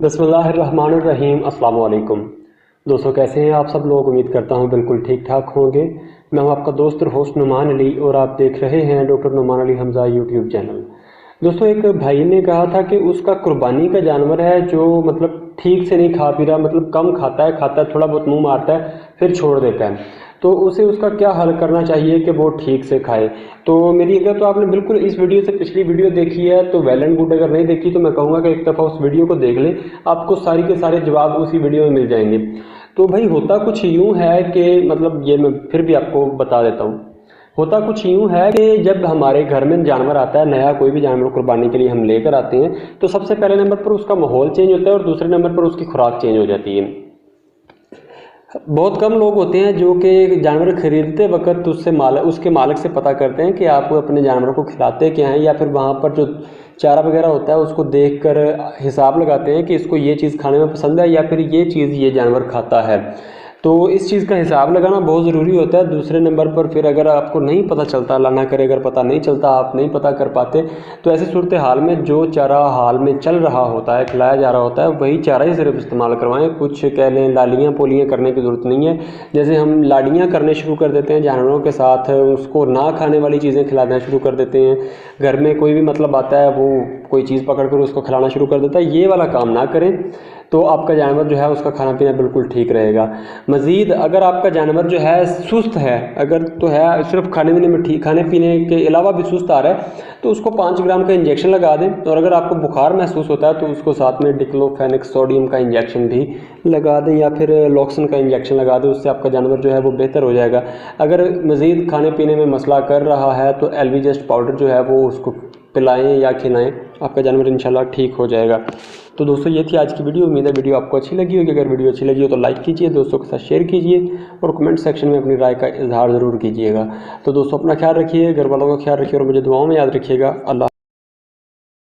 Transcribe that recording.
बिस्मिल्लाहिर्रहमानिर्रहीम। अस्सलाम वालेकुम दोस्तों, कैसे हैं आप सब लोग। उम्मीद करता हूं बिल्कुल ठीक ठाक होंगे। मैं हूं आपका दोस्त और होस्ट नुमान अली और आप देख रहे हैं doctor Numan Ali Hamza YouTube channel. दोस्तों, एक भाई ने कहा था कि उसका कुर्बानी का जानवर है जो मतलब ठीक से नहीं खा पी रहा, मतलब कम खाता है थोड़ा बहुत मुंह मारता है फिर छोड़ देता है। तो उसे उसका क्या हल करना चाहिए कि वो ठीक से खाए। तो मेरी अगर तो आपने बिल्कुल इस वीडियो से पिछली वीडियो देखी है तो वेल एंड गुड, अगर नहीं देखी तो मैं कहूँगा कि एक दफ़ा उस वीडियो को देख लें, आपको सारी के सारे जवाब उसी वीडियो में मिल जाएंगे। तो भाई होता कुछ यूँ है कि मतलब ये मैं फिर भी आपको बता देता हूँ। होता कुछ यूँ है कि जब हमारे घर में जानवर आता है नया, कोई भी जानवर कुर्बानी के लिए हम लेकर आते हैं, तो सबसे पहले नंबर पर उसका माहौल चेंज होता है और दूसरे नंबर पर उसकी खुराक चेंज हो जाती है। बहुत कम लोग होते हैं जो कि जानवर खरीदते वक्त उसके मालिक से पता करते हैं कि आप अपने जानवरों को खिलाते क्या हैं, या फिर वहाँ पर जो चारा वगैरह होता है उसको देखकर हिसाब लगाते हैं कि इसको ये चीज़ खाने में पसंद है या फिर ये चीज़ ये जानवर खाता है। तो इस चीज़ का हिसाब लगाना बहुत ज़रूरी होता है। दूसरे नंबर पर फिर अगर आपको नहीं पता चलता, अल्लाह ना करे अगर पता नहीं चलता, आप नहीं पता कर पाते, तो ऐसी सूरत हाल में जो चारा हाल में चल रहा होता है, खिलाया जा रहा होता है, वही चारा ही सिर्फ इस्तेमाल करवाएं। कुछ कह लें लालियाँ पोलियाँ करने की ज़रूरत नहीं है। जैसे हम लाड़ियाँ करने शुरू कर देते हैं जानवरों के साथ, उसको ना खाने वाली चीज़ें खिलाना शुरू कर देते हैं। घर में कोई भी मतलब आता है वो कोई चीज़ पकड़ कर उसको खिलाना शुरू कर देता है, ये वाला काम ना करें तो आपका जानवर जो है उसका खाना पीना बिल्कुल ठीक रहेगा। मज़ीद अगर आपका जानवर जो है सुस्त है, अगर तो है सिर्फ खाने पीने में ठीक, खाने पीने के अलावा भी सुस्त आ रहा है, तो उसको 5 ग्राम का इंजेक्शन लगा दें। और अगर आपको बुखार महसूस होता है तो उसको साथ में डिक्लोफेनेक सोडियम का इंजेक्शन भी लगा दें या फिर लॉक्सन का इंजेक्शन लगा दें। उससे आपका जानवर जो है वो बेहतर हो जाएगा। अगर मज़ीद खाने पीने में मसला कर रहा है तो एलवीजेस्ट पाउडर जो है वो उसको पिलाएं या खिलाएं, आपका जानवर इंशाल्लाह ठीक हो जाएगा। तो दोस्तों, ये थी आज की वीडियो। उम्मीद है वीडियो आपको अच्छी लगी होगी। अगर वीडियो अच्छी लगी हो तो लाइक कीजिए, दोस्तों के साथ शेयर कीजिए और कमेंट सेक्शन में अपनी राय का इजहार ज़रूर कीजिएगा। तो दोस्तों, अपना ख्याल रखिए, घर वालों का ख्याल रखिए और मुझे दुआओं में याद रखिएगा। अल्लाह।